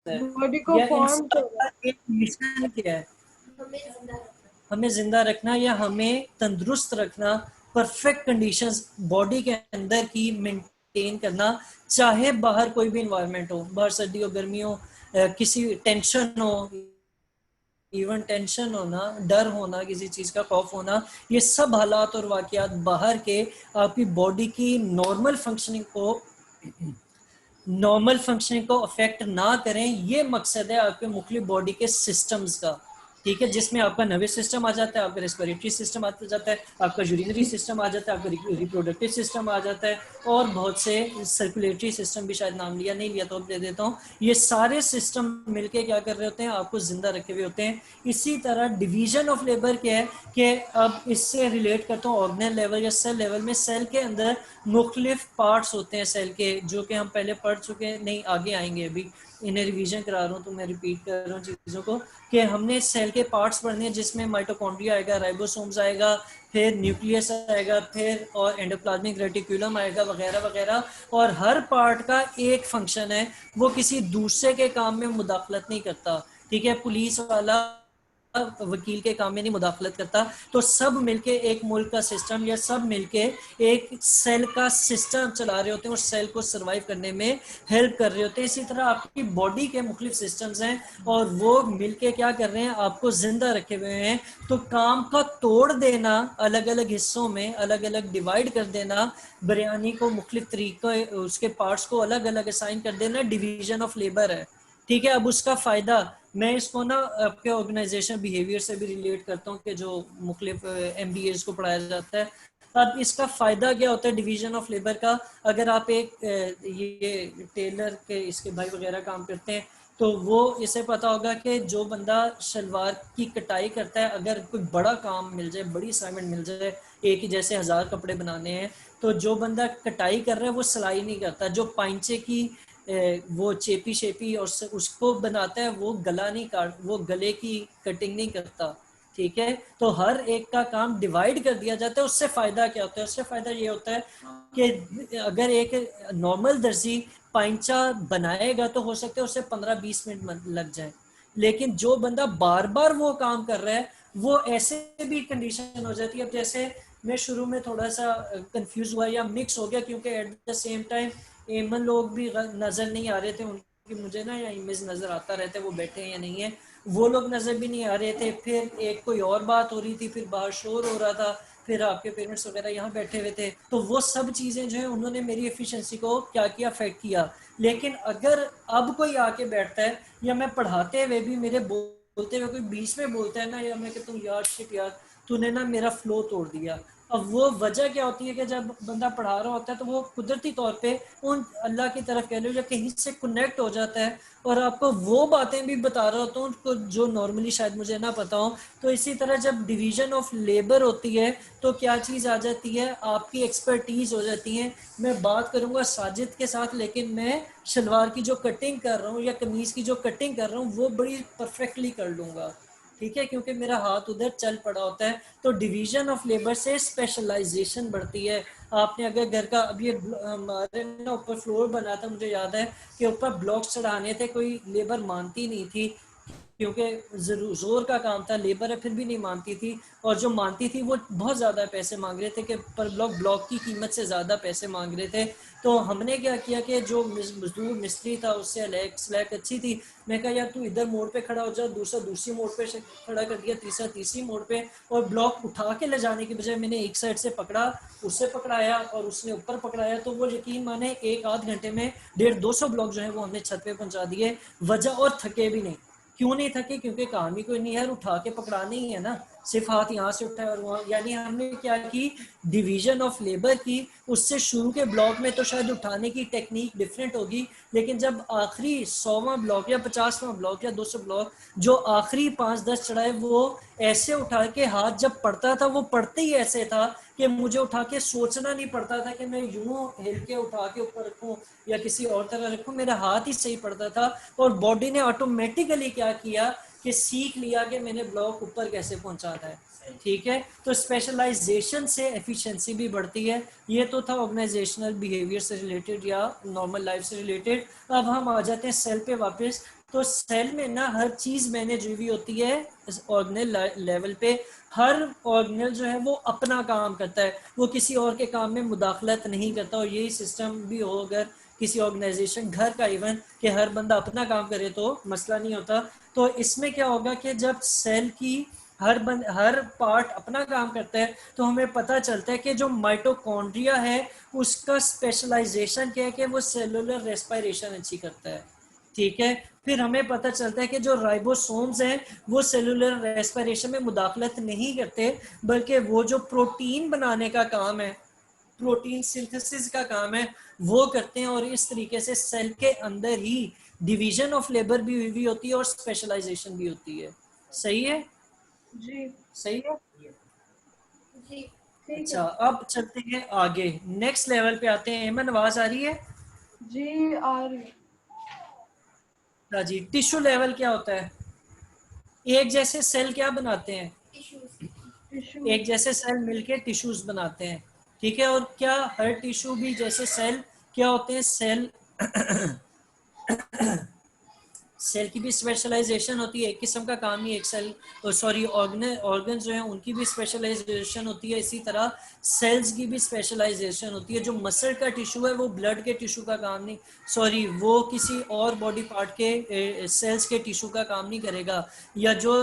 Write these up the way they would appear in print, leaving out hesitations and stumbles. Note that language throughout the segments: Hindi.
है, बॉडी को या इन फॉर्म सब कर का एक मिशन क्या है? हमें जिंदा रखना या हमें तंदुरुस्त रखना, परफेक्ट कंडीशंस बॉडी के अंदर की मेंटेन करना, चाहे बाहर कोई भी इन्वायरमेंट हो, बाहर सर्दी हो गर्मी हो, किसी टेंशन हो, इवन टेंशन होना, डर होना, किसी चीज का खौफ होना, ये सब हालात और वाकयात बाहर के आपकी बॉडी की नॉर्मल फंक्शनिंग को अफेक्ट ना करें। ये मकसद है आपके मुख्तलिफ बॉडी के सिस्टम्स का, ठीक है, जिसमें आपका नर्वस सिस्टम आ जाता है, आपका रेस्पिरेटरी सिस्टम आ जाता है, आपका यूरिनरी सिस्टम आ जाता है, आपका रिप्रोडक्टिव सिस्टम आ जाता है, और बहुत से सर्कुलेटरी सिस्टम भी, शायद नाम लिया नहीं लिया तो दे देता हूँ। ये सारे सिस्टम मिलके क्या कर रहे होते हैं, आपको जिंदा रखे हुए होते हैं। इसी तरह डिवीजन ऑफ लेबर क्या है कि अब इससे रिलेट करता हूँ ऑर्गेनल लेवल या सेल लेवल में। सेल के अंदर मुख्तलिफ पार्ट्स होते हैं सेल के, जो कि हम पहले पढ़ चुके हैं, नहीं आगे आएंगे, अभी इन्हें रिवीजन करा रहा हूँ तो मैं रिपीट कर रहा हूँ चीज़ों को, कि हमने सेल के पार्ट्स पढ़ने हैं, जिसमें माइटोकॉन्ड्रिया आएगा, राइबोसोम्स आएगा, फिर न्यूक्लियस आएगा, फिर और एंडोप्लाज्मिक रेटिकुलम आएगा, वगैरह वगैरह। और हर पार्ट का एक फंक्शन है, वो किसी दूसरे के काम में मुदाखलत नहीं करता, ठीक है। पुलिस वाला वकील के काम में नहीं मुदाखलत करता, तो सब मिलके एक मुल्क का सिस्टम या सब मिलके एक सेल का सिस्टम चला रहे होते हैं और सेल को सरवाइव करने में हेल्प कर रहे होते हैं। इसी तरह आपकी बॉडी के मुख्तलिफ सिस्टम्स हैं और वो मिलके क्या कर रहे हैं, आपको जिंदा रखे हुए हैं। तो काम का तोड़ देना, अलग अलग हिस्सों में अलग अलग डिवाइड कर देना, बिरयानी को मुख्तलिफ तरीके उसके पार्ट्स को अलग अलग असाइन कर देना, डिवीजन ऑफ लेबर है, ठीक है। अब उसका फायदा, मैं इसको ना आपके ऑर्गेनाइजेशन बिहेवियर से भी रिलेट करता हूँ कि जो मुख्तलिफ MBAs को पढ़ाया जाता है। अब इसका फायदा क्या होता है डिवीजन ऑफ लेबर का? अगर आप एक ये टेलर के इसके भाई वगैरह काम करते हैं, तो वो इसे पता होगा कि जो बंदा शलवार की कटाई करता है, अगर कोई बड़ा काम मिल जाए, बड़ी असाइनमेंट मिल जाए, एक ही जैसे 1000 कपड़े बनाने हैं, तो जो बंदा कटाई कर रहा है वो सिलाई नहीं करता, जो पाइंचे की वो चेपी शेपी और उसको बनाता है, वो गला नहीं काट, वो गले की कटिंग नहीं करता, ठीक है। तो हर एक का काम डिवाइड कर दिया जाता है। उससे फायदा क्या होता है? उससे फायदा ये होता है कि अगर एक नॉर्मल दर्जी पाइंचा बनाएगा तो हो सकता है उससे 15-20 मिनट लग जाए, लेकिन जो बंदा बार बार वो काम कर रहा है, वो ऐसे भी कंडीशन हो जाती है। अब जैसे मैं शुरू में थोड़ा सा कंफ्यूज हुआ या मिक्स हो गया, क्योंकि एट द सेम टाइम एमन लोग भी नजर नहीं आ रहे थे उनकी, मुझे ना या इमेज नजर आता रहता है वो बैठे हैं या नहीं है, वो लोग नजर भी नहीं आ रहे थे। फिर एक कोई और बात हो रही थी, फिर बाहर शोर हो रहा था, फिर आपके पेरेंट्स वगैरह यहाँ बैठे हुए थे, तो वो सब चीजें जो है उन्होंने मेरी एफिशिएंसी को क्या किया, अफेक्ट किया। लेकिन अगर अब कोई आके बैठता है, या मैं पढ़ाते हुए भी मेरे बोलते हुए कोई बीच में बोलता है ना, या मैं कहता हूँ यार शिट यार तूने ना मेरा फ्लो तोड़ दिया, अब वो वजह क्या होती है कि जब बंदा पढ़ा रहा होता है तो वो कुदरती तौर पे उन अल्लाह की तरफ कह लो या कहीं से कनेक्ट हो जाता है, और आपको वो बातें भी बता रहा होता हूँ उनको जो नॉर्मली शायद मुझे ना पता हो। तो इसी तरह जब डिवीजन ऑफ लेबर होती है, तो क्या चीज़ आ जाती है, आपकी एक्सपर्टीज हो जाती है। मैं बात करूंगा साजिद के साथ, लेकिन मैं शलवार की जो कटिंग कर रहा हूँ या कमीज की जो कटिंग कर रहा हूँ वो बड़ी परफेक्टली कर लूंगा, ठीक है, क्योंकि मेरा हाथ उधर चल पड़ा होता है। तो डिवीजन ऑफ लेबर से स्पेशलाइजेशन बढ़ती है। आपने अगर घर का, अब ये हमारे ना ऊपर फ्लोर बना था, मुझे याद है कि ऊपर ब्लॉक चढ़ाने थे, कोई लेबर मानती नहीं थी, क्योंकि जोर का काम था, लेबर फिर भी नहीं मानती थी, और जो मानती थी वो बहुत ज़्यादा पैसे मांग रहे थे, कि पर ब्लॉक की कीमत से ज़्यादा पैसे मांग रहे थे। तो हमने क्या किया कि जो मजदूर मिस्त्री था उससे स्लैक अच्छी थी, मैं कहा यार तू इधर मोड़ पे खड़ा हो जा, दूसरा दूसरी मोड़ पे खड़ा कर दिया, तीसरा तीसरी मोड़ पे, और ब्लॉक उठा के ले जाने की बजाय मैंने एक साइड से पकड़ा, उससे पकड़ाया और उसने ऊपर पकड़ाया, तो वो यकीन माने 1-8 घंटे में 150-200 ब्लॉक जो है वो हमने छत पे पहुंचा दिए, वजह, और थके भी नहीं। क्यों नहीं थके? क्योंकि काम ही कोई नहीं है, उठा के पकड़ाने ही है ना, सिर्फ हाथ यहाँ से उठाए और वहाँ, यानी हमने क्या की, डिवीजन ऑफ लेबर की। उससे शुरू के ब्लॉक में तो शायद उठाने की टेक्निक डिफरेंट होगी, लेकिन जब आखिरी 100वां ब्लॉक या 50वां ब्लॉक या 200 ब्लॉक जो आखिरी 5-10 चढ़ाए, वो ऐसे उठा के हाथ जब पड़ता था, वो पड़ते ही ऐसे था कि मुझे उठा के सोचना नहीं पड़ता था कि मैं यूं हिल के उठा के ऊपर रखूं या किसी और तरह रखूं, मेरा हाथ ही सही पड़ता था। और बॉडी ने ऑटोमेटिकली क्या किया कि सीख लिया कि मैंने ब्लॉक ऊपर कैसे पहुंचाना है। ठीक है, तो स्पेशलाइजेशन से एफिशिएंसी भी बढ़ती है। ये तो था ऑर्गेनाइजेशनल बिहेवियर से रिलेटेड या नॉर्मल लाइफ से रिलेटेड। अब हम आ जाते हैं सेल पे वापस। तो सेल में ना हर चीज मैनेज हुई होती है ऑर्गेनल लेवल पे। हर ऑर्गेनल जो है वो अपना काम करता है, वो किसी और के काम में मुदाखलत नहीं करता। और यही सिस्टम भी हो अगर किसी ऑर्गेनाइजेशन, घर का इवन, कि हर बंदा अपना काम करे तो मसला नहीं होता। तो इसमें क्या होगा कि जब सेल की हर पार्ट अपना काम करता है तो हमें पता चलता है कि जो माइटोकॉन्ड्रिया है उसका स्पेशलाइजेशन क्या है कि वो सेलुलर रेस्पिरेशन अच्छी करता है। ठीक है, फिर हमें पता चलता है कि जो राइबोसोम्स हैं वो सेलुलर रेस्पिरेशन में मुदाखलत नहीं करते, बल्कि वो जो प्रोटीन बनाने का काम है, प्रोटीन सिंथेसिस का काम है, वो करते हैं। और इस तरीके से सेल के अंदर ही डिवीजन ऑफ लेबर भी हुई होती है और स्पेशलाइजेशन भी होती है। सही है? जी सही है। जी ठीक अच्छा, है अब चलते हैं आगे, नेक्स्ट लेवल पे आते हैं। एमन, आवाज आ रही है? जी। और हाँ जी। टिश्यू लेवल क्या होता है? एक जैसे सेल क्या बनाते हैं? टिश्यू एक जैसे सेल मिलके टिश्यूज बनाते हैं। ठीक है, और क्या हर टिश्यू भी जैसे सेल क्या होते हैं? सेल सेल की भी स्पेशलाइजेशन होती है, एक किस्म का काम ही एक सेल, सॉरी ऑर्गन जो है उनकी भी स्पेशलाइजेशन होती है। इसी तरह सेल्स की भी स्पेशलाइजेशन होती है। जो मसल का टिश्यू है वो ब्लड के टिश्यू का काम नहीं, सॉरी, वो किसी और बॉडी पार्ट के सेल्स के टिश्यू का काम नहीं करेगा। या जो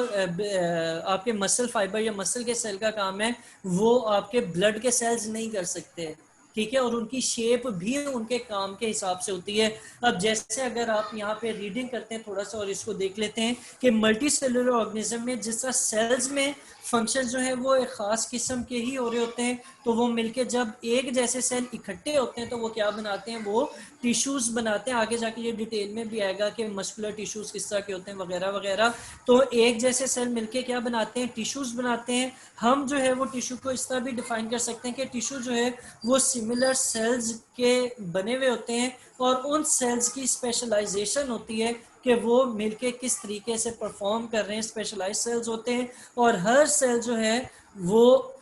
आपके मसल फाइबर या मसल के सेल का काम है वो आपके ब्लड के सेल्स नहीं कर सकते। ठीक है, और उनकी शेप भी उनके काम के हिसाब से होती है। अब जैसे अगर आप यहाँ पे रीडिंग करते हैं थोड़ा सा और इसको देख लेते हैं कि मल्टी सेलुलर ऑर्गेनिज्म में जिस तरह सेल्स में फंक्शन जो है वो एक खास किस्म के ही हो रहे होते हैं, तो वो मिलके जब एक जैसे सेल इकट्ठे होते हैं तो वो क्या बनाते हैं? वो टिश्यूज बनाते हैं। आगे जाके ये डिटेल में भी आएगा कि मस्कुलर टिश्यूज किस तरह के होते हैं वगैरह वगैरह। तो एक जैसे सेल मिलके क्या बनाते हैं? टिश्यूज बनाते हैं। हम जो है वो टिश्यू को इस तरह भी डिफाइन कर सकते हैं कि टिश्यू जो है वो सिमिलर सेल्स के बने हुए होते हैं, और उन सेल्स की स्पेशलाइजेशन होती है कि वो मिलके किस तरीके से परफॉर्म कर रहे हैं। स्पेशलाइज सेल्स होते हैं, और हर सेल जो है वो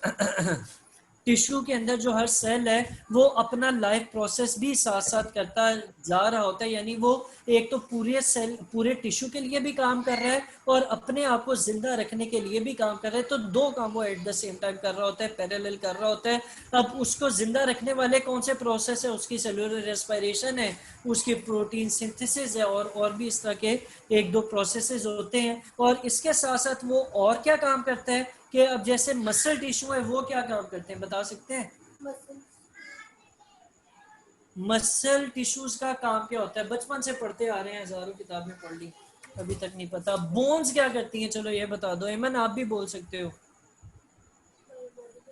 टिश्यू के अंदर जो हर सेल है वो अपना लाइफ प्रोसेस भी साथ साथ करता जा रहा होता है। यानी वो एक तो पूरे सेल, पूरे टिश्यू के लिए भी काम कर रहा है और अपने आप को जिंदा रखने के लिए भी काम कर रहा है। तो दो काम वो एट द सेम टाइम कर रहा होता है, पैरेलल कर रहा होता है। अब उसको जिंदा रखने वाले कौन से प्रोसेस है? उसकी सेलुलर रेस्पिरेशन है, उसकी प्रोटीन सिंथेसिस है, और भी इस तरह के एक दो प्रोसेसेस होते हैं। और इसके साथ साथ वो और क्या काम करता है कि अब जैसे मसल टिश्यू है वो क्या काम करते हैं, बता सकते हैं? मसल टिश्यूज का काम क्या होता है? बचपन से पढ़ते आ रहे हैं, हजारों किताबें पढ़ ली, अभी तक नहीं पता। बोन्स क्या करती हैं? चलो ये बता दो। एमन, आप भी बोल सकते हो।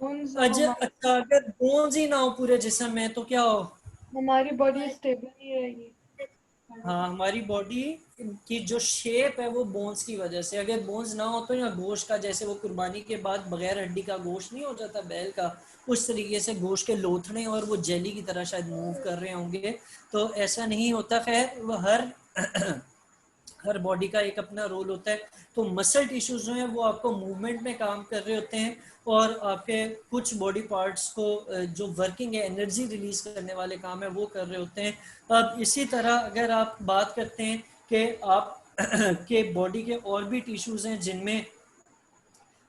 बोन्स अच्छा, अगर बोन्स ही ना हो पूरे जिस्म में तो क्या हो? हमारी बॉडी स्टेबल नहीं रहेगी। हाँ, हमारी बॉडी की जो शेप है वो बोन्स की वजह से। अगर बोन्स ना हो तो, या गोश्त का, जैसे वो कुर्बानी के बाद बगैर हड्डी का गोश्त नहीं हो जाता बैल का, उस तरीके से गोश्त के लोथड़े और वो जेली की तरह शायद मूव कर रहे होंगे। तो ऐसा नहीं होता। खैर, वो हर हर बॉडी का एक अपना रोल होता है। तो मसल टिश्यूज जो हैं वो आपको मूवमेंट में काम कर रहे होते हैं, और आपके कुछ बॉडी पार्ट्स को जो वर्किंग है, एनर्जी रिलीज करने वाले काम है, वो कर रहे होते हैं। अब इसी तरह अगर आप बात करते हैं कि आप के बॉडी के और भी टिश्यूज हैं जिनमें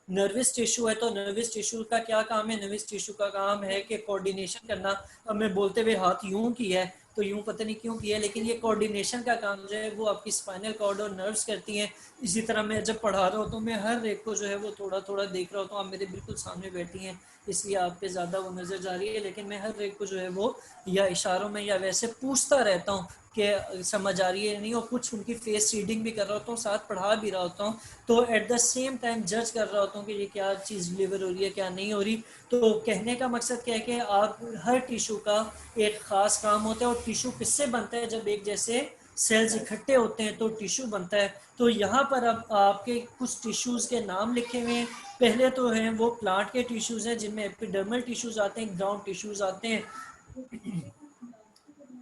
नर्वस टिश्यू है, तो नर्वस टिश्यू का क्या काम है? नर्वस टिश्यू का काम है कि कोऑर्डिनेशन करना। अब मैं बोलते हुए हाथ यूं किया है, तो यूं पता नहीं क्यों किया है, लेकिन ये कोऑर्डिनेशन का काम जो है वो आपकी स्पाइनल कॉर्ड और नर्व्स करती हैं। इसी तरह मैं जब पढ़ा रहा हूँ तो मैं हर एक को जो है वो थोड़ा थोड़ा देख रहा होता हूँ। आप मेरे बिल्कुल सामने बैठी हैं इसलिए आप पे ज़्यादा वो नज़र जा रही है, लेकिन मैं हर एक को जो है वो या इशारों में या वैसे पूछता रहता हूँ कि समझ आ रही है नहीं, और कुछ उनकी फेस रीडिंग भी कर रहा होता हूँ, साथ पढ़ा भी रहा होता हूँ। तो एट द सेम टाइम जज कर रहा होता हूँ कि ये क्या चीज़ डिलीवर हो रही है, क्या नहीं हो रही। तो कहने का मकसद क्या है कि आप हर टिश्यू का एक ख़ास काम होता है। और टिश्यू किससे बनता है? जब एक जैसे सेल्स इकट्ठे होते हैं तो टिश्यू बनता है। तो यहाँ पर अब आपके कुछ टिश्यूज़ के नाम लिखे हुए हैं। पहले तो हैं वो प्लांट के टिश्यूज़ हैं जिनमें एपिडर्मल टिश्यूज़ आते हैं, ग्राउंड टिश्यूज़ आते हैं,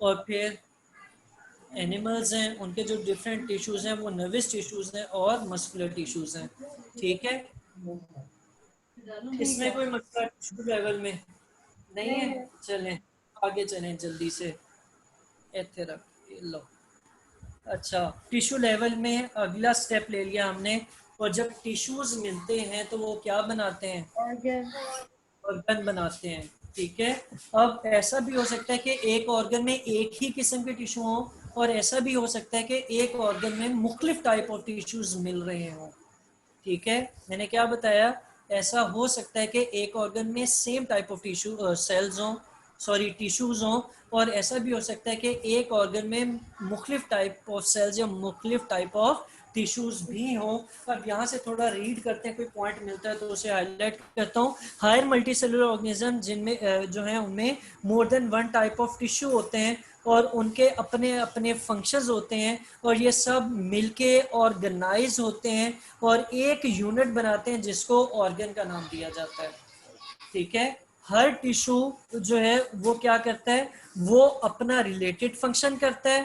और फिर एनिमल्स हैं उनके जो डिफरेंट टिश्यूज़ हैं वो नर्वस टिश्यूज़ हैं और मस्कुलर टिश्यूज़ हैं। ठीक है, ठीक इसमें है। कोई मसला टिश्यू लेवल में नहीं नहीं है? है। चलें आगे चलें जल्दी से। इधर रख, ये लो। अच्छा, टिश्यू लेवल में अगला स्टेप ले लिया हमने। और जब टिश्यूज मिलते हैं तो वो क्या बनाते हैं? ऑर्गन। ऑर्गन बनाते हैं। ठीक है। अब ऐसा भी हो सकता है कि एक ऑर्गन में एक ही किस्म के टिश्यू हो, और ऐसा भी हो सकता है कि एक ऑर्गन में मुख्तलिफ टाइप ऑफ टिश्यूज मिल रहे हों। ठीक है, मैंने क्या बताया? ऐसा हो सकता है कि एक ऑर्गन में same type of tissue cells हों, सॉरी टिश्यूज हों। और ऐसा भी हो सकता है कि एक ऑर्गन में मुख्तलिफ टाइप ऑफ सेल्स या मुख्तलिफ टाइप ऑफ टिश्यूज भी हों। अब यहाँ से थोड़ा रीड करते हैं, कोई पॉइंट मिलता है तो उसे हाईलाइट करता हूँ। हायर मल्टी सेलुलर ऑर्गेनिज्म जिनमें जो है उनमें more than one type of tissue होते हैं, और उनके अपने अपने फंक्शंस होते हैं, और ये सब मिलके ऑर्गेनाइज होते हैं और एक यूनिट बनाते हैं जिसको ऑर्गन का नाम दिया जाता है। ठीक है। हर टिश्यू जो है वो क्या करता है? वो अपना रिलेटेड फंक्शन करता है,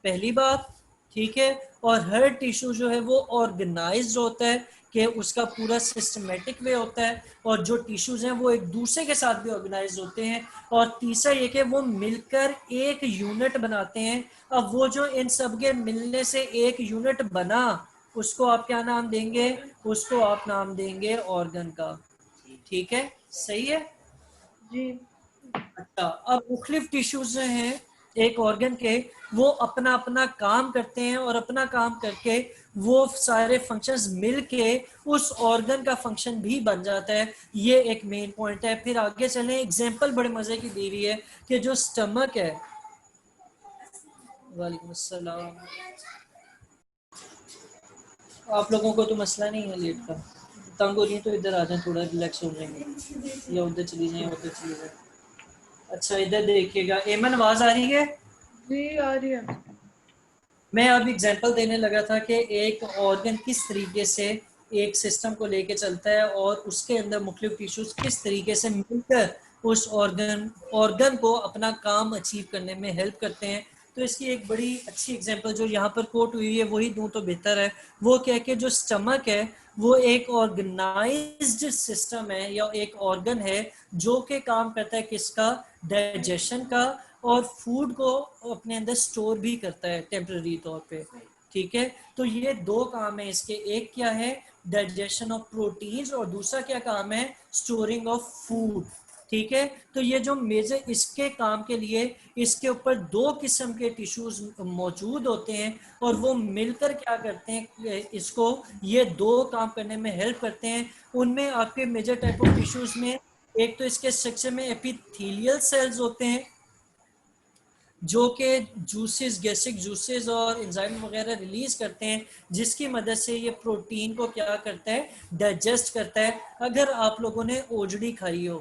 पहली बात। ठीक है। और हर टिश्यू जो है वो ऑर्गेनाइज्ड होता है, कि उसका पूरा सिस्टमेटिक वे होता है, और जो टिश्यूज हैं वो एक दूसरे के साथ भी ऑर्गेनाइज होते हैं। और तीसरा ये कि वो मिलकर एक यूनिट बनाते हैं। अब वो जो इन सब के मिलने से एक यूनिट बना, उसको आप क्या नाम देंगे? उसको आप नाम देंगे ऑर्गन का। ठीक है, सही है। जी। अच्छा, अब मुख्तलिफ टिश्यूज जो हैं एक ऑर्गन के, वो अपना अपना काम करते हैं, और अपना काम करके वो सारे फंक्शंस मिलके उस ऑर्गन का फंक्शन भी बन जाता है। ये एक मेन पॉइंट है। फिर आगे चलें, एग्जांपल बड़े मजे की दी हुई है कि जो स्टमक है। वालेकुम अस्सलाम। आप लोगों को तो मसला नहीं है लेट का? तंग हो रही है तो इधर आ जाए, थोड़ा रिलैक्स हो जाएंगे, या उधर चली जाए, उधर चली जाए। अच्छा, इधर देखिएगा। एमन, आवाज आ रही है? जी आ रही है। मैं अब एग्जांपल देने लगा था कि एक ऑर्गन किस तरीके से एक सिस्टम को लेके चलता है, और उसके अंदर मुख्तलिफ टिश्यूज किस तरीके से मिलकर उस ऑर्गन को अपना काम अचीव करने में हेल्प करते हैं। तो इसकी एक बड़ी अच्छी एग्जांपल जो यहाँ पर कोट हुई है वही दूं तो बेहतर है। वो क्या कि जो स्टमक है वो एक ऑर्गेनाइज्ड सिस्टम है, या एक ऑर्गन है जो कि काम करता है किसका? डाइजेशन का। और फूड को अपने अंदर स्टोर भी करता है टेम्पररी तौर पे। ठीक है। तो ये दो काम है इसके। एक क्या है? डाइजेशन ऑफ प्रोटीन्स, और दूसरा क्या काम है? Storing of food. ठीक है। तो ये जो मेजर इसके काम के लिए इसके ऊपर दो किस्म के टिश्यूज मौजूद होते हैं, और वो मिलकर क्या करते हैं? इसको ये दो काम करने में हेल्प करते हैं। उनमें आपके मेजर टाइप ऑफ टिश्यूज में एक तो इसके स्ट्रक्चर में एपिथेलियल सेल्स होते हैं, जो कि जूसेस, गैस्ट्रिक जूसेस और एंजाइम वगैरह रिलीज करते हैं, जिसकी मदद से ये प्रोटीन को क्या करता है? डाइजेस्ट करता है। अगर आप लोगों ने ओजड़ी खाई हो,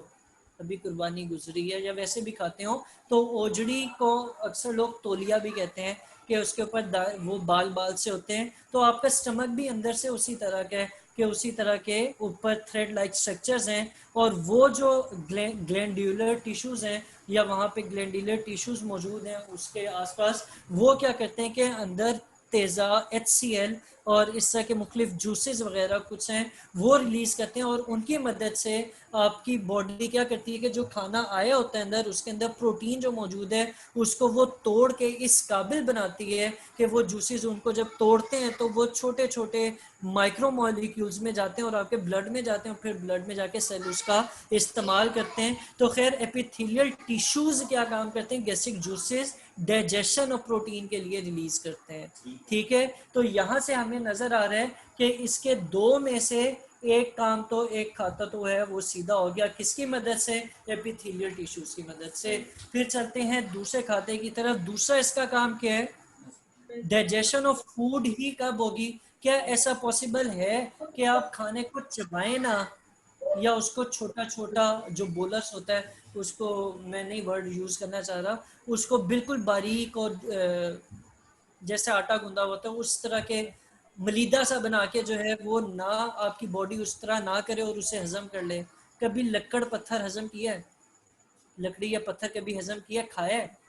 अभी कुर्बानी गुजरी है, या वैसे भी खाते हो, तो ओजड़ी को अक्सर लोग तौलिया भी कहते हैं, कि उसके ऊपर वो बाल बाल से होते हैं। तो आपका स्टमक भी अंदर से उसी तरह का है, कि उसी तरह के ऊपर थ्रेड लाइक स्ट्रक्चर्स हैं। और वो जो ग्लैंडुलर टिश्यूज हैं, या वहाँ पे ग्लैंडुलर टिश्यूज मौजूद हैं उसके आसपास, वो क्या करते हैं कि अंदर तेज़ा, HCl और इस तरह के मुख्तलिफ जूसेस वगैरह कुछ हैं, वो रिलीज करते हैं। और उनकी मदद से आपकी बॉडी क्या करती है कि जो खाना आया होता है अंदर, उसके अंदर प्रोटीन जो मौजूद है उसको वो तोड़ के इस काबिल बनाती है कि वो जूसेस उनको जब तोड़ते हैं तो वो छोटे छोटे माइक्रो मॉलिक्यूल्स में जाते हैं, और आपके ब्लड में जाते हैं, और फिर ब्लड में जाके सेल उसका इस्तेमाल करते हैं। तो खैर, एपिथेलियल टिश्यूज क्या काम करते हैं? Gastric juices digestion of protein के लिए रिलीज करते हैं। ठीक है। तो यहाँ से हमें नजर आ रहा है कि इसके दो में से एक काम तो एक खाता तो है वो सीधा हो गया, किसकी मदद से? एपिथेलियल टिश्यूज की मदद से। फिर चलते हैं दूसरे खाते की तरफ। दूसरा इसका काम क्या है? डाइजेशन ऑफ फूड ही कब होगी? क्या ऐसा पॉसिबल है कि आप खाने को चबाएं ना, या उसको छोटा छोटा जो बोलस होता है, उसको मैं नहीं वर्ड यूज करना चाह रहा, उसको बिल्कुल बारीक और जैसे आटा गूंदा होता है उस तरह के मलीदा सा बना के जो है वो ना, आपकी बॉडी उस तरह ना करे और उसे हजम कर ले। कभी लकड़ पत्थर हजम किया है? लकड़ी या पत्थर कभी हजम किया, खाया है?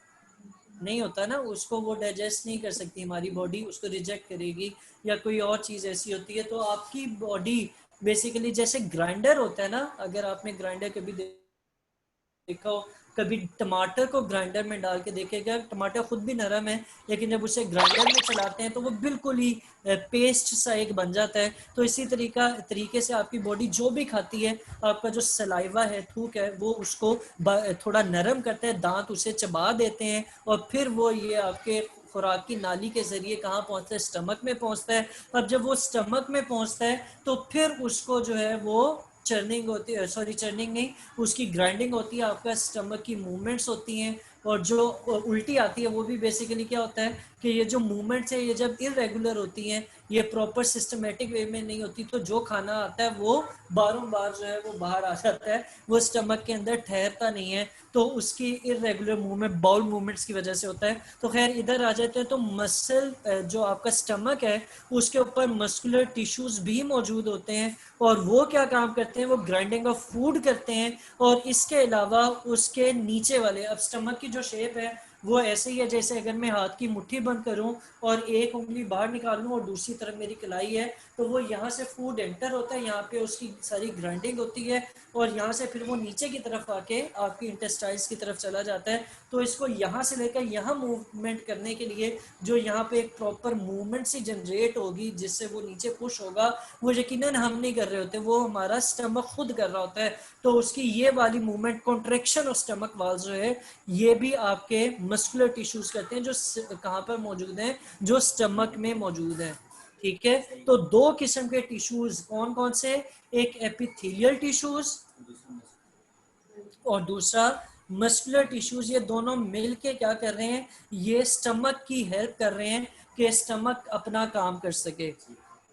नहीं होता ना, उसको वो डाइजेस्ट नहीं कर सकती हमारी बॉडी, उसको रिजेक्ट करेगी। या कोई और चीज़ ऐसी होती है, तो आपकी बॉडी बेसिकली जैसे ग्राइंडर होता है ना, अगर आपने ग्राइंडर कभी देखा हो, कभी टमाटर को ग्राइंडर में डाल के देखेगा, टमाटर खुद भी नरम है लेकिन जब उसे ग्राइंडर में चलाते हैं तो वो बिल्कुल ही पेस्ट सा एक बन जाता है। तो इसी तरीके से आपकी बॉडी जो भी खाती है, आपका जो सलाइवा है, थूक है, वो उसको थोड़ा नरम करता है, दांत उसे चबा देते हैं और फिर वो ये आपके खुराक की नाली के जरिए कहाँ पहुंचता है, स्टमक में पहुंचता है। अब जब वो स्टमक में पहुंचता है तो फिर उसको जो है वो चर्निंग होती है, सॉरी चर्निंग नहीं, उसकी ग्राइंडिंग होती है, आपका स्टमक की मूवमेंट्स होती हैं। और जो उल्टी आती है वो भी बेसिकली क्या होता है कि ये जो मूवमेंट्स है ये जब इरेगुलर होती हैं, ये प्रॉपर सिस्टमेटिक वे में नहीं होती, तो जो खाना आता है वो बारों बार जो है वो बाहर आ जाता है, वो स्टमक के अंदर ठहरता नहीं है। तो उसकी इरेगुलर मूवमेंट बाउल मूवमेंट्स की वजह से होता है। तो खैर इधर आ जाते हैं, तो मसल जो आपका स्टमक है उसके ऊपर मस्कुलर टिश्यूज भी मौजूद होते हैं और वो क्या काम करते हैं, वो ग्राइंडिंग ऑफ फूड करते हैं। और इसके अलावा उसके नीचे वाले, अब स्टमक की जो शेप है वो ऐसे ही है जैसे अगर मैं हाथ की मुट्ठी बंद करूं और एक उंगली बाहर निकाल लूं और दूसरी तरफ मेरी कलाई है, तो वो यहाँ से फूड एंटर होता है, यहाँ पे उसकी सारी ग्राइंडिंग होती है और यहाँ से फिर वो नीचे की तरफ आके आपकी इंटेस्टाइन्स की तरफ चला जाता है। तो इसको यहाँ से लेकर यहाँ मूवमेंट करने के लिए जो यहाँ पे एक प्रॉपर मूवमेंट सी जनरेट होगी जिससे वो नीचे पुश होगा, वो यकीनन हम नहीं कर रहे होते, वो हमारा स्टमक खुद कर रहा होता है। तो उसकी ये वाली movement, contraction of stomach walls जो है, ये भी आपके मस्कुलर टिश्यूज करते हैं जो कहाँ पर मौजूद हैं, जो स्टमक में मौजूद है। ठीक है, तो दो किस्म के टिश्यूज कौन कौन से, एक एपिथेलियल टिश्यूज और दूसरा मस्कुलर टिश्यूज। ये दोनों मिलके क्या कर रहे हैं, ये स्टमक की हेल्प कर रहे हैं कि स्टमक अपना काम कर सके।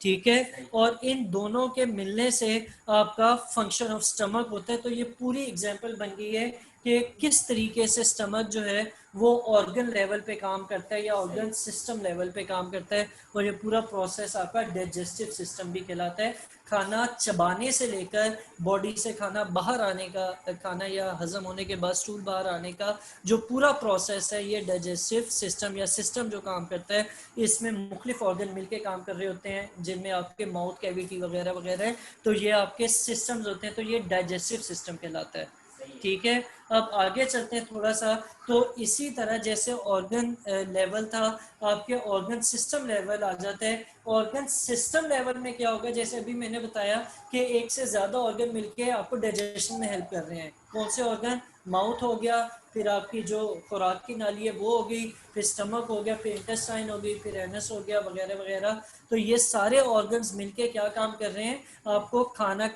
ठीक है, और इन दोनों के मिलने से आपका फंक्शन ऑफ स्टमक होता है। तो ये पूरी एग्जांपल बन गई है कि किस तरीके से स्टमक जो है वो ऑर्गन लेवल पे काम करता है या ऑर्गन सिस्टम लेवल पे काम करता है। और ये पूरा प्रोसेस आपका डाइजेस्टिव सिस्टम भी कहलाता है। खाना चबाने से लेकर बॉडी से खाना बाहर आने का, खाना या हजम होने के बाद स्टूल बाहर आने का जो पूरा प्रोसेस है, ये डाइजेस्टिव सिस्टम या सिस्टम जो काम करता है, इसमें मुख्तलिफ ऑर्गन मिलके काम कर रहे होते हैं जिनमें आपके माउथ कैविटी वगैरह वगैरह, तो ये आपके सिस्टम्स होते हैं। तो ये डाइजेस्टिव सिस्टम कहलाता है। ठीक है, अब आगे चलते हैं थोड़ा सा। तो इसी तरह जैसे ऑर्गन लेवल था, आपके ऑर्गन सिस्टम लेवल आ जाता है। ऑर्गन सिस्टम लेवल में क्या होगा, जैसे अभी मैंने बताया कि एक से ज्यादा ऑर्गन मिलके आपको डाइजेशन में हेल्प कर रहे हैं। कौन से ऑर्गन, माउथ हो गया, फिर आपकी जो खुराक की नाली है वो हो गई, फिर स्टमक हो गया, फिर इंटेस्टाइन हो गई, फिर एनस हो गया वगैरह वगैरह। तो ये सारे ऑर्गन्स मिलके क्या काम कर रहे हैं, आपको खाना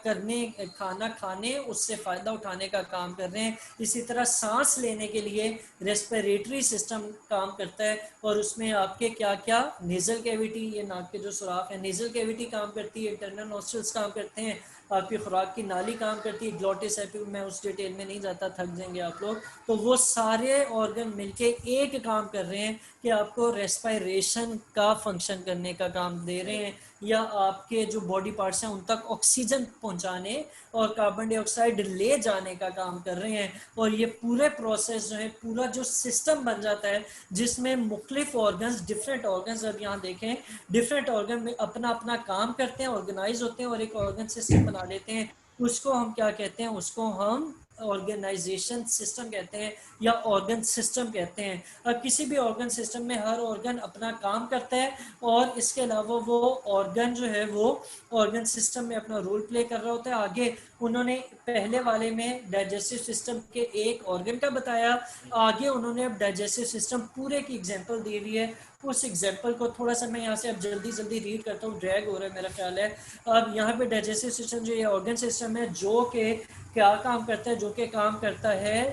खाने उससे फायदा उठाने का काम कर रहे हैं। इसी तरह सांस लेने के लिए रेस्पिरेटरी सिस्टम काम करता है और उसमें आपके क्या क्या, नेजल कैविटी, ये नाक के जो सुराख है, नेजल कैविटी काम करती है, इंटरनल नॉस्ट्रल्स काम करते हैं, आपकी खुराक की नाली काम करती है, ग्लोटिस एपिक, मैं उस डिटेल में नहीं जाता, थक जाएंगे आप लोग। तो वो सारे ऑर्गन मिलके एक काम कर रहे हैं कि आपको रेस्पिरेशन का फंक्शन करने का काम दे रहे हैं, या आपके जो बॉडी पार्ट्स हैं उन तक ऑक्सीजन पहुंचाने और कार्बन डाइऑक्साइड ले जाने का काम कर रहे हैं। और ये पूरे प्रोसेस जो है, पूरा जो सिस्टम बन जाता है जिसमें मुख्तलिफ ऑर्गन्स, डिफरेंट ऑर्गन्स, अब यहाँ देखें डिफरेंट ऑर्गन में अपना अपना काम करते हैं, ऑर्गेनाइज होते हैं और एक ऑर्गन सिस्टम बना लेते हैं। उसको हम क्या कहते हैं, उसको हम ऑर्गेनाइजेशन सिस्टम कहते हैं या ऑर्गन सिस्टम कहते हैं। अब किसी भी ऑर्गन सिस्टम में हर ऑर्गन अपना काम करता है और इसके अलावा वो ऑर्गन जो है वो ऑर्गन सिस्टम में अपना रोल प्ले कर रहा होता है। आगे उन्होंने पहले वाले में डाइजेस्टिव सिस्टम के एक ऑर्गन का बताया, आगे उन्होंने अब डाइजेस्टिव सिस्टम पूरे की एग्जांपल दी हुई है। उस एग्जांपल को थोड़ा सा मैं यहाँ से अब जल्दी जल्दी रीड करता हूँ, ड्रैग हो रहा है मेरा ख्याल है। अब यहाँ पे डाइजेस्टिव सिस्टम जो ये ऑर्गन सिस्टम है जो कि क्या काम करता है, जो कि काम करता है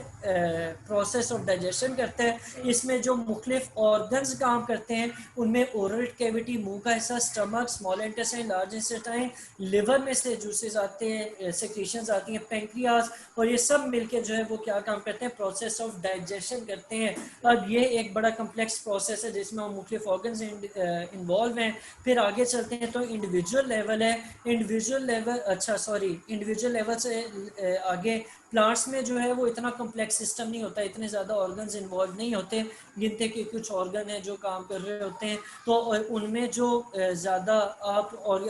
प्रोसेस ऑफ डाइजेशन करता है। इसमें जो मुख्तलिफ ऑर्गन्स काम करते हैं उनमें ओरल कैविटी, मुंह का हिस्सा, stomach, small intestine, large intestine, liver में से जूसेस आते हैं, सेक्रेशंस आती हैं, पेंक्रियाज, और ये सब मिलके जो है वो क्या काम करते हैं, प्रोसेस ऑफ डाइजेशन करते हैं। अब ये एक बड़ा कम्प्लेक्स प्रोसेस है जिसमें हम मुख्तलिफ ऑर्गन्स इन्वॉल्व हैं। फिर आगे चलते हैं तो इंडिविजुअल लेवल है, इंडिविजुअल लेवल इंडिविजुअल लेवल से आगे प्लांट्स में जो है वो इतना कम्प्लेक्स सिस्टम नहीं होता, इतने ज़्यादा ऑर्गन्स इन्वॉल्व नहीं होते, गिनते कि कुछ ऑर्गन हैं जो काम कर रहे होते हैं। तो उनमें जो ज़्यादा आप और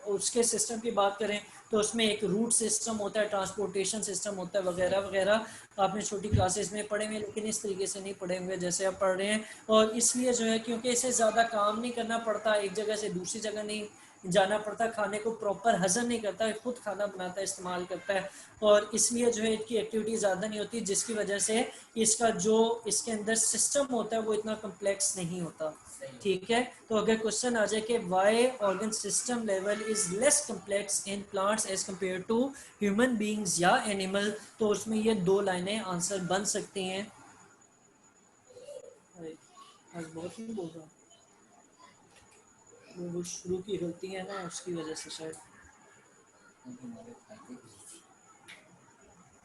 उसके सिस्टम की बात करें तो उसमें एक रूट सिस्टम होता है, ट्रांसपोर्टेशन सिस्टम होता है, वगैरह वगैरह आपने छोटी क्लासेस में पढ़े हुए, लेकिन इस तरीके से नहीं पढ़े हुए जैसे आप पढ़ रहे हैं। और इसलिए जो है क्योंकि इसे ज़्यादा काम नहीं करना पड़ता, एक जगह से दूसरी जगह नहीं जाना पड़ता, खाने को प्रॉपर हजम नहीं करता है, खुद खाना बनाता है, इस्तेमाल करता है, और इसलिए जो है इसकी एक्टिविटी ज़्यादा नहीं होती, जिसकी वजह से इसका जो इसके अंदर सिस्टम होता है वो इतना कम्प्लेक्स नहीं होता। ठीक है, तो अगर क्वेश्चन आ जाए कि why organ system level is less complex in plants as compare to human beings या एनिमल, तो उसमें ये दो लाइनें आंसर बन सकती हैं। आज बहुत नहीं बोल रहा, वो शुरू की गलती है ना, उसकी वजह से शायद।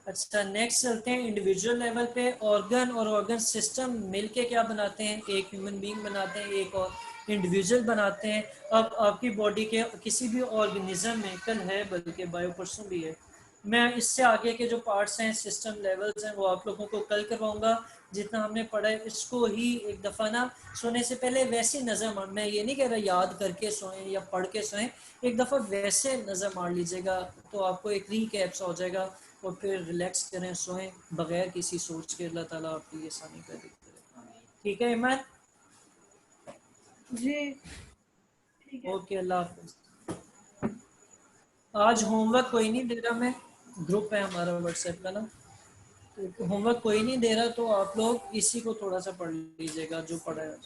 अच्छा, नेक्स्ट चलते हैं इंडिविजुअल लेवल पे। ऑर्गन और ऑर्गन सिस्टम मिलके क्या बनाते हैं, एक ह्यूमन बीइंग बनाते हैं, एक और इंडिविजुअल बनाते हैं। अब आपकी बॉडी के किसी भी ऑर्गेनिज्म में, कल है बल्कि बायो परसों भी है, मैं इससे आगे के जो पार्ट्स हैं, सिस्टम लेवल्स हैं, वो आप लोगों को कल करवाऊंगा। जितना हमने पढ़ा है इसको ही एक दफ़ा ना सोने से पहले वैसे नज़र, मैं ये नहीं कह रहा याद करके सोएं या पढ़ के सोएं, एक दफ़ा वैसे नज़र मार लीजिएगा तो आपको एक रीकैप्स हो जाएगा, और फिर रिलैक्स करें, सोएं बगैर किसी सोच के। अल्लाह ताला आपकी ये आसानी कर देते। ठीक है ईमान? जी ठीक है। ओके, अल्लाह हाफिज़। आज होमवर्क कोई नहीं दे रहा, मैं ग्रुप है हमारा व्हाट्सएप का ना, तो होमवर्क कोई नहीं दे रहा, तो आप लोग इसी को थोड़ा सा पढ़ लीजिएगा जो पढ़ा है।